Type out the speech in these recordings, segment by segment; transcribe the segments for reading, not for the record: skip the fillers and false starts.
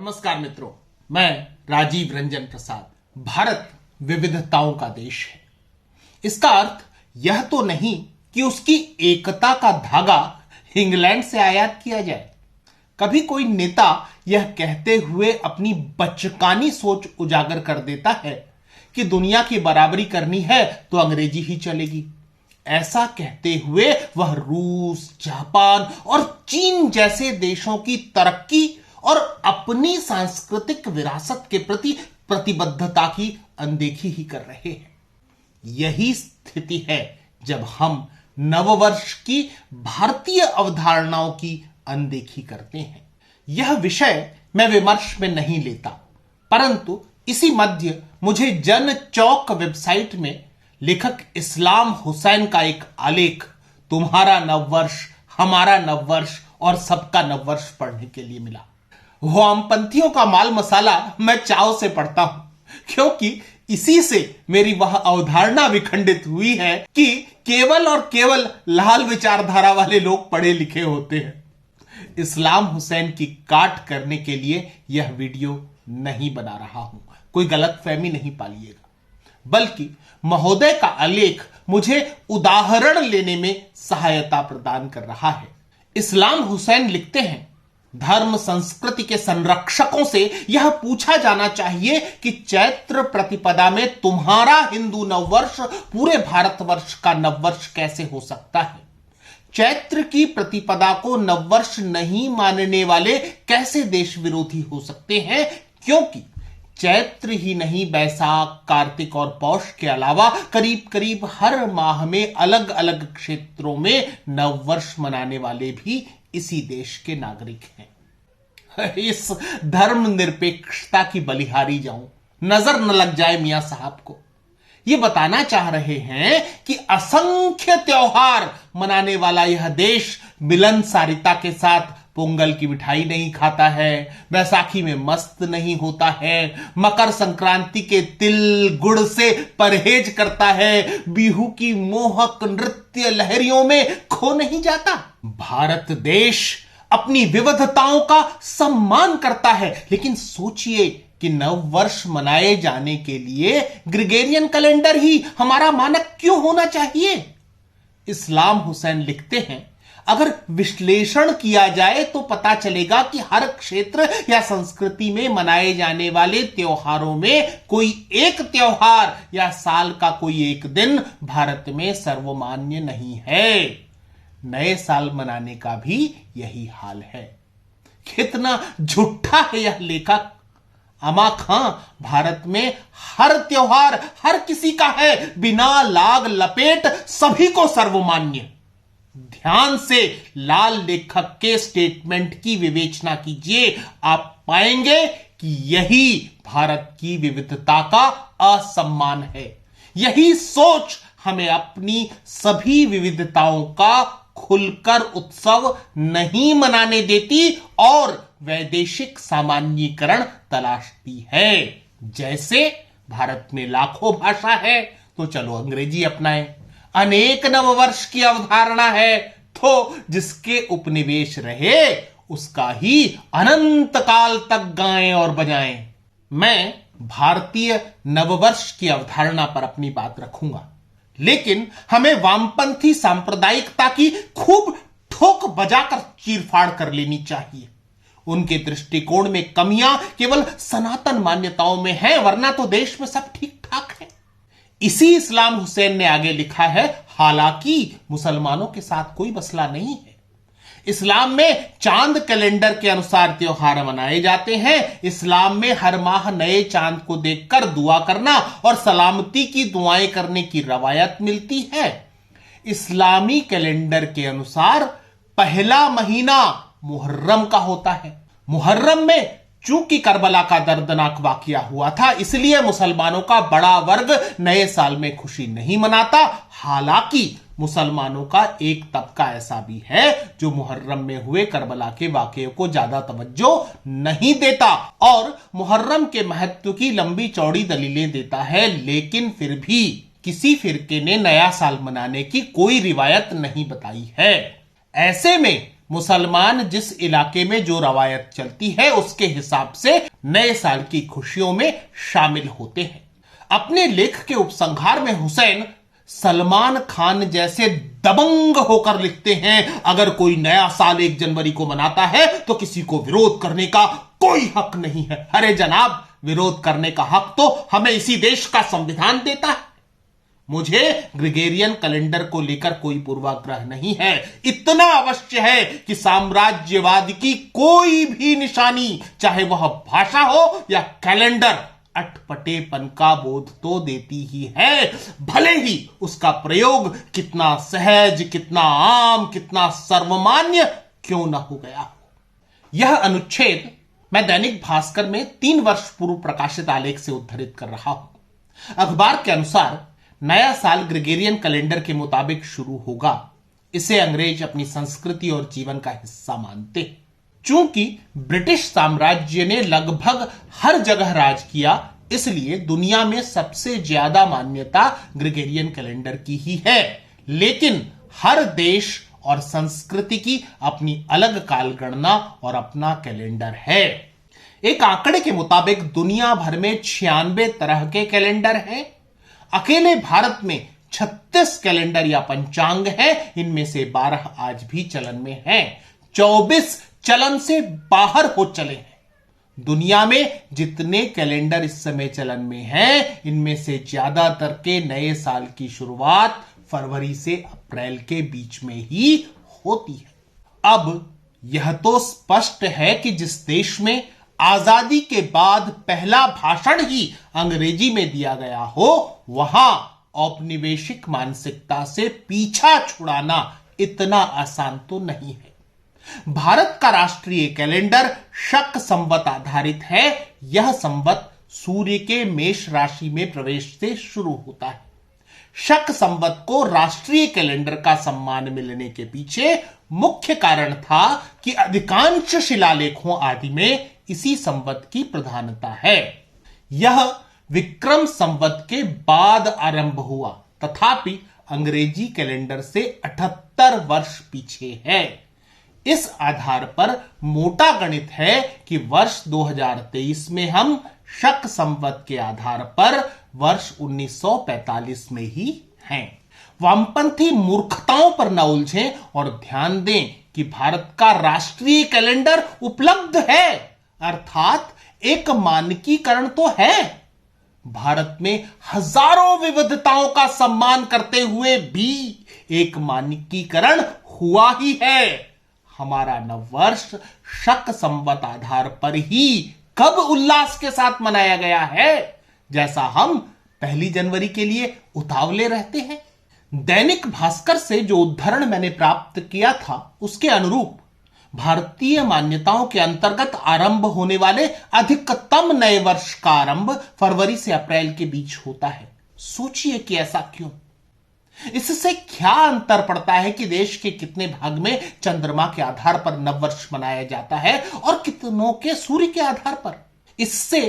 नमस्कार मित्रों, मैं राजीव रंजन प्रसाद। भारत विविधताओं का देश है। इसका अर्थ यह तो नहीं कि उसकी एकता का धागा इंग्लैंड से आयात किया जाए। कभी कोई नेता यह कहते हुए अपनी बचकानी सोच उजागर कर देता है कि दुनिया की बराबरी करनी है तो अंग्रेजी ही चलेगी। ऐसा कहते हुए वह रूस, जापान और चीन जैसे देशों की तरक्की और अपनी सांस्कृतिक विरासत के प्रति प्रतिबद्धता की अनदेखी ही कर रहे हैं। यही स्थिति है जब हम नववर्ष की भारतीय अवधारणाओं की अनदेखी करते हैं। यह विषय मैं विमर्श में नहीं लेता, परंतु इसी मध्य मुझे जन चौक वेबसाइट में लेखक इस्लाम हुसैन का एक आलेख तुम्हारा नववर्ष, हमारा नववर्ष और सबका नववर्ष पढ़ने के लिए मिला। वामपंथियों का माल मसाला मैं चाव से पढ़ता हूं, क्योंकि इसी से मेरी वह अवधारणा विखंडित हुई है कि केवल और केवल लाल विचारधारा वाले लोग पढ़े लिखे होते हैं। इस्लाम हुसैन की काट करने के लिए यह वीडियो नहीं बना रहा हूं, कोई गलतफहमी नहीं पालिएगा, बल्कि महोदय का आलेख मुझे उदाहरण लेने में सहायता प्रदान कर रहा है। इस्लाम हुसैन लिखते हैं, धर्म संस्कृति के संरक्षकों से यह पूछा जाना चाहिए कि चैत्र प्रतिपदा में तुम्हारा हिंदू नववर्ष पूरे भारतवर्ष का नववर्ष कैसे हो सकता है। चैत्र की प्रतिपदा को नववर्ष नहीं मानने वाले कैसे देश विरोधी हो सकते हैं, क्योंकि चैत्र ही नहीं, बैसाख, कार्तिक और पौष के अलावा करीब करीब हर माह में अलग अलग क्षेत्रों में नववर्ष मनाने वाले भी इसी देश के नागरिक हैं। इस धर्म निरपेक्षता की बलिहारी जाऊं, नजर न लग जाए मियां साहब को। ये बताना चाह रहे हैं कि असंख्य त्योहार मनाने वाला यह देश मिलनसारिता के साथ पोंगल की मिठाई नहीं खाता है, बैसाखी में मस्त नहीं होता है, मकर संक्रांति के तिल गुड़ से परहेज करता है, बिहू की मोहक नृत्य लहरियों में खो नहीं जाता। भारत देश अपनी विविधताओं का सम्मान करता है, लेकिन सोचिए कि नववर्ष मनाए जाने के लिए ग्रेगोरियन कैलेंडर ही हमारा मानक क्यों होना चाहिए। इस्लाम हुसैन लिखते हैं, अगर विश्लेषण किया जाए तो पता चलेगा कि हर क्षेत्र या संस्कृति में मनाए जाने वाले त्योहारों में कोई एक त्योहार या साल का कोई एक दिन भारत में सर्वमान्य नहीं है। नए साल मनाने का भी यही हाल है। कितना झूठा है यह लेखक। अमा खां, भारत में हर त्योहार हर किसी का है, बिना लाग लपेट सभी को सर्वमान्य। ध्यान से लाल लेखक के स्टेटमेंट की विवेचना कीजिए, आप पाएंगे कि यही भारत की विविधता का असम्मान है। यही सोच हमें अपनी सभी विविधताओं का खुलकर उत्सव नहीं मनाने देती और वैदेशिक सामान्यीकरण तलाशती है। जैसे भारत में लाखों भाषा है तो चलो अंग्रेजी अपनाएं, अनेक नववर्ष की अवधारणा है तो जिसके उपनिवेश रहे उसका ही अनंत काल तक गाएं और बजाएं। मैं भारतीय नववर्ष की अवधारणा पर अपनी बात रखूंगा, लेकिन हमें वामपंथी सांप्रदायिकता की खूब ठोक बजाकर चीरफाड़ कर लेनी चाहिए। उनके दृष्टिकोण में कमियां केवल सनातन मान्यताओं में हैं, वरना तो देश में सब ठीक ठाक है। इसी इस्लाम हुसैन ने आगे लिखा है, हालांकि मुसलमानों के साथ कोई मसला नहीं है। इस्लाम में चांद कैलेंडर के अनुसार त्योहार मनाए जाते हैं। इस्लाम में हर माह नए चांद को देखकर दुआ करना और सलामती की दुआएं करने की रवायत मिलती है। इस्लामी कैलेंडर के अनुसार पहला महीना मुहर्रम का होता है। मुहर्रम में चूंकि करबला का दर्दनाक वाकया हुआ था, इसलिए मुसलमानों का बड़ा वर्ग नए साल में खुशी नहीं मनाता। हालांकि मुसलमानों का एक तबका ऐसा भी है जो मुहर्रम में हुए करबला के वाकये को ज्यादा तवज्जो नहीं देता और मुहर्रम के महत्व की लंबी चौड़ी दलीलें देता है, लेकिन फिर भी किसी फिरके ने नया साल मनाने की कोई रिवायत नहीं बताई है। ऐसे में मुसलमान जिस इलाके में जो रवायत चलती है उसके हिसाब से नए साल की खुशियों में शामिल होते हैं। अपने लेख के उपसंहार में हुसैन सलमान खान जैसे दबंग होकर लिखते हैं, अगर कोई नया साल 1 जनवरी को मनाता है तो किसी को विरोध करने का कोई हक नहीं है। अरे जनाब, विरोध करने का हक तो हमें इसी देश का संविधान देता है। मुझे ग्रेगोरियन कैलेंडर को लेकर कोई पूर्वाग्रह नहीं है। इतना अवश्य है कि साम्राज्यवाद की कोई भी निशानी, चाहे वह भाषा हो या कैलेंडर, अटपटेपन का बोध तो देती ही है, भले ही उसका प्रयोग कितना सहज, कितना आम, कितना सर्वमान्य क्यों न हो गया हो। यह अनुच्छेद मैं दैनिक भास्कर में 3 वर्ष पूर्व प्रकाशित आलेख से उद्धृत कर रहा हूं। अखबार के अनुसार नया साल ग्रेगोरियन कैलेंडर के मुताबिक शुरू होगा। इसे अंग्रेज अपनी संस्कृति और जीवन का हिस्सा मानते हैं। चूंकि ब्रिटिश साम्राज्य ने लगभग हर जगह राज किया, इसलिए दुनिया में सबसे ज्यादा मान्यता ग्रेगोरियन कैलेंडर की ही है। लेकिन हर देश और संस्कृति की अपनी अलग कालगणना और अपना कैलेंडर है। एक आंकड़े के मुताबिक दुनिया भर में 96 तरह के कैलेंडर हैं। अकेले भारत में 36 कैलेंडर या पंचांग है। इनमें से 12 आज भी चलन में हैं, 24 चलन से बाहर हो चले हैं। दुनिया में जितने कैलेंडर इस समय चलन में हैं, इनमें से ज्यादातर के नए साल की शुरुआत फरवरी से अप्रैल के बीच में ही होती है। अब यह तो स्पष्ट है कि जिस देश में आजादी के बाद पहला भाषण ही अंग्रेजी में दिया गया हो, वहां औपनिवेशिक मानसिकता से पीछा छुड़ाना इतना आसान तो नहीं है। भारत का राष्ट्रीय कैलेंडर शक संवत आधारित है। यह संवत सूर्य के मेष राशि में प्रवेश से शुरू होता है। शक संवत को राष्ट्रीय कैलेंडर का सम्मान मिलने के पीछे मुख्य कारण था कि अधिकांश शिलालेखों आदि में इसी संवत की प्रधानता है। यह विक्रम संवत के बाद आरंभ हुआ, तथापि अंग्रेजी कैलेंडर से 78 वर्ष पीछे है। इस आधार पर मोटा गणित है कि वर्ष 2023 में हम शक संवत के आधार पर वर्ष 1945 में ही हैं। वामपंथी मूर्खताओं पर न उलझें और ध्यान दें कि भारत का राष्ट्रीय कैलेंडर उपलब्ध है, अर्थात एक मानकीकरण तो है। भारत में हजारों विविधताओं का सम्मान करते हुए भी एक मानकीकरण हुआ ही है। हमारा नववर्ष शक संवत आधार पर ही कब उल्लास के साथ मनाया गया है, जैसा हम 1 जनवरी के लिए उतावले रहते हैं। दैनिक भास्कर से जो उद्धरण मैंने प्राप्त किया था, उसके अनुरूप भारतीय मान्यताओं के अंतर्गत आरंभ होने वाले अधिकतम नए वर्ष का आरंभ फरवरी से अप्रैल के बीच होता है। सोचिए कि ऐसा क्यों? इससे क्या अंतर पड़ता है कि देश के कितने भाग में चंद्रमा के आधार पर नववर्ष मनाया जाता है और कितनों के सूर्य के आधार पर? इससे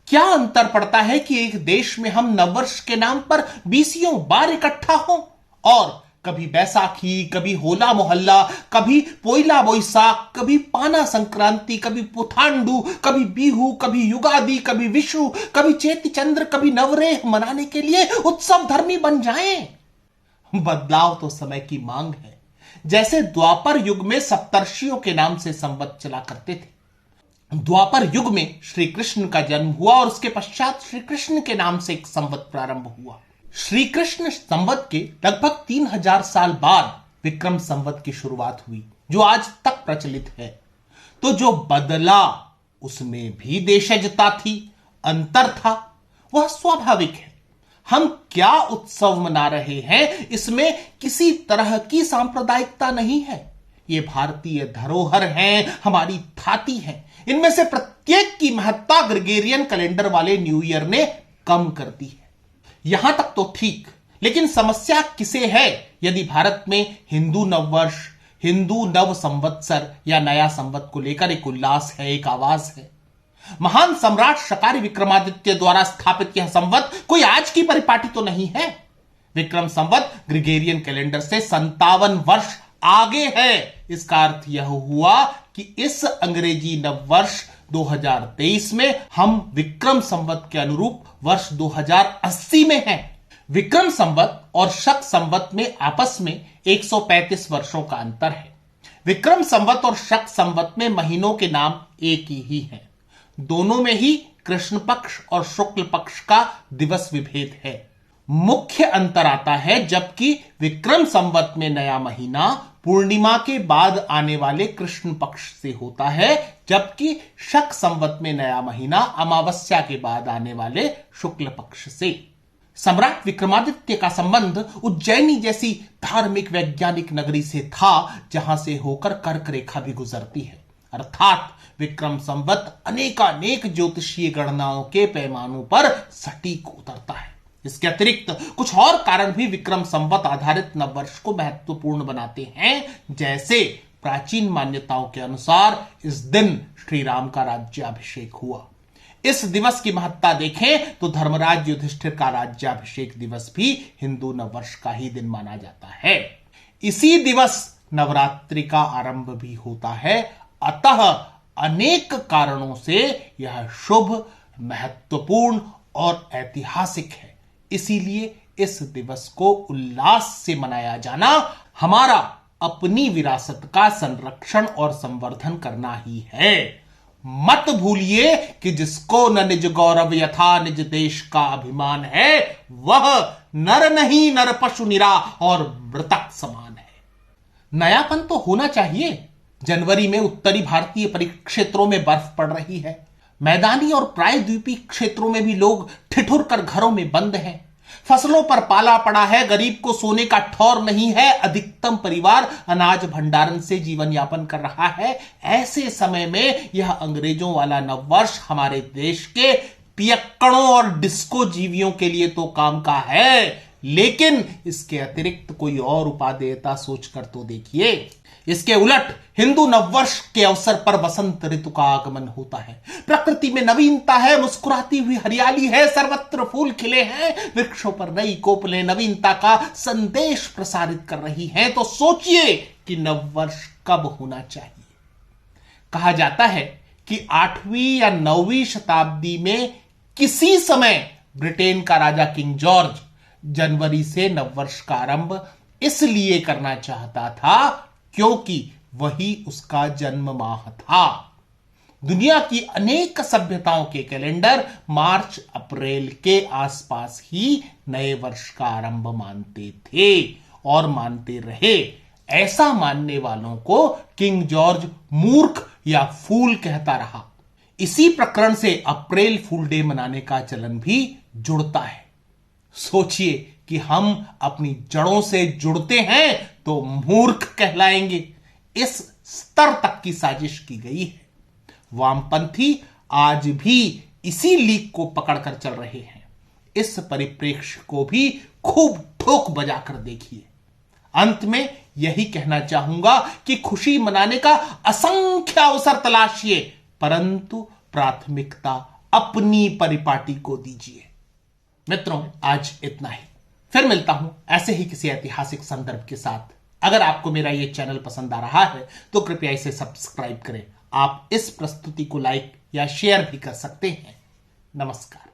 क्या अंतर पड़ता है कि एक देश में हम नववर्ष के नाम पर 20 बार इकट्ठा हों और कभी बैसाखी, कभी होला मोहल्ला, कभी पोइला बोईसाख, कभी पाना संक्रांति, कभी पुथांडू, कभी बिहू, कभी युगादि, कभी विशु, कभी चेती चंद्र, कभी नवरेह मनाने के लिए उत्सव धर्मी बन जाएं? बदलाव तो समय की मांग है। जैसे द्वापर युग में सप्तर्षियों के नाम से संवत चला करते थे। द्वापर युग में श्री कृष्ण का जन्म हुआ और उसके पश्चात श्री कृष्ण के नाम से एक संवत प्रारंभ हुआ। श्री कृष्ण संवत के लगभग 3000 साल बाद विक्रम संवत की शुरुआत हुई, जो आज तक प्रचलित है। तो जो बदला उसमें भी देशजता थी, अंतर था, वह स्वाभाविक है। हम क्या उत्सव मना रहे हैं, इसमें किसी तरह की सांप्रदायिकता नहीं है। ये भारतीय धरोहर हैं, हमारी थाती है। इनमें से प्रत्येक की महत्ता ग्रेगोरियन कैलेंडर वाले न्यू ईयर ने कम कर दी है। यहां तक तो ठीक, लेकिन समस्या किसे है यदि भारत में हिंदू नववर्ष, हिंदू नव संवत्सर या नया संवत को लेकर एक उल्लास है, एक आवाज है। महान सम्राट शकारी विक्रमादित्य द्वारा स्थापित यह संवत कोई आज की परिपाटी तो नहीं है। विक्रम संवत ग्रेगोरियन कैलेंडर से 57 वर्ष आगे है। इसका अर्थ यह हुआ कि इस अंग्रेजी नववर्ष 2023 में हम विक्रम संवत के अनुरूप वर्ष 2080 में हैं। विक्रम संवत और शक संवत में आपस में 135 वर्षों का अंतर है। विक्रम संवत और शक संवत में महीनों के नाम एक ही हैं। दोनों में ही कृष्ण पक्ष और शुक्ल पक्ष का दिवस विभेद है। मुख्य अंतर आता है जबकि विक्रम संवत में नया महीना पूर्णिमा के बाद आने वाले कृष्ण पक्ष से होता है, जबकि शक संवत में नया महीना अमावस्या के बाद आने वाले शुक्ल पक्ष से। सम्राट विक्रमादित्य का संबंध उज्जैनी जैसी धार्मिक वैज्ञानिक नगरी से था, जहां से होकर कर्क रेखा भी गुजरती है। अर्थात विक्रम संवत अनेकानेक ज्योतिषीय गणनाओं के पैमानों पर सटीक उतरता है। इसके अतिरिक्त कुछ और कारण भी विक्रम संवत आधारित नववर्ष को महत्वपूर्ण बनाते हैं, जैसे प्राचीन मान्यताओं के अनुसार इस दिन श्री राम का राज्याभिषेक हुआ। इस दिवस की महत्ता देखें तो धर्मराज युधिष्ठिर का राज्याभिषेक दिवस भी हिंदू नववर्ष का ही दिन माना जाता है। इसी दिवस नवरात्रि का आरंभ भी होता है। अतः अनेक कारणों से यह शुभ, महत्वपूर्ण और ऐतिहासिक है। इसीलिए इस दिवस को उल्लास से मनाया जाना हमारा अपनी विरासत का संरक्षण और संवर्धन करना ही है। मत भूलिए कि जिसको न निज गौरव यथा निज देश का अभिमान है, वह नर नहीं नर पशु निरा और मृतक समान है। नयापन तो होना चाहिए। जनवरी में उत्तरी भारतीय परिक्षेत्रों में बर्फ पड़ रही है। मैदानी और प्रायद्वीपीय क्षेत्रों में भी लोग ठिठुर कर घरों में बंद हैं। फसलों पर पाला पड़ा है, गरीब को सोने का ठौर नहीं है, अधिकतम परिवार अनाज भंडारण से जीवन यापन कर रहा है। ऐसे समय में यह अंग्रेजों वाला नववर्ष हमारे देश के पियक्कड़ों और डिस्को जीवियों के लिए तो काम का है, लेकिन इसके अतिरिक्त कोई और उपादेयता सोचकर तो देखिए। इसके उलट हिंदू नववर्ष के अवसर पर वसंत ऋतु का आगमन होता है। प्रकृति में नवीनता है, मुस्कुराती हुई हरियाली है, सर्वत्र फूल खिले हैं, वृक्षों पर नई कोपलें नवीनता का संदेश प्रसारित कर रही हैं। तो सोचिए कि नववर्ष कब होना चाहिए। कहा जाता है कि 8वीं या 9वीं शताब्दी में किसी समय ब्रिटेन का राजा किंग जॉर्ज जनवरी से नववर्ष का आरंभ इसलिए करना चाहता था क्योंकि वही उसका जन्म माह था। दुनिया की अनेक सभ्यताओं के कैलेंडर मार्च अप्रैल के आसपास ही नए वर्ष का आरंभ मानते थे और मानते रहे। ऐसा मानने वालों को किंग जॉर्ज मूर्ख या फूल कहता रहा। इसी प्रकरण से अप्रैल फूल डे मनाने का चलन भी जुड़ता है। सोचिए कि हम अपनी जड़ों से जुड़ते हैं तो मूर्ख कहलाएंगे। इस स्तर तक की साजिश की गई है। वामपंथी आज भी इसी लीक को पकड़कर चल रहे हैं। इस परिप्रेक्ष्य को भी खूब ठोक बजाकर देखिए। अंत में यही कहना चाहूंगा कि खुशी मनाने का असंख्य अवसर तलाशिए, परंतु प्राथमिकता अपनी परिपाटी को दीजिए। मित्रों, आज इतना ही। फिर मिलता हूं ऐसे ही किसी ऐतिहासिक संदर्भ के साथ। अगर आपको मेरा यह चैनल पसंद आ रहा है तो कृपया इसे सब्सक्राइब करें। आप इस प्रस्तुति को लाइक या शेयर भी कर सकते हैं। नमस्कार।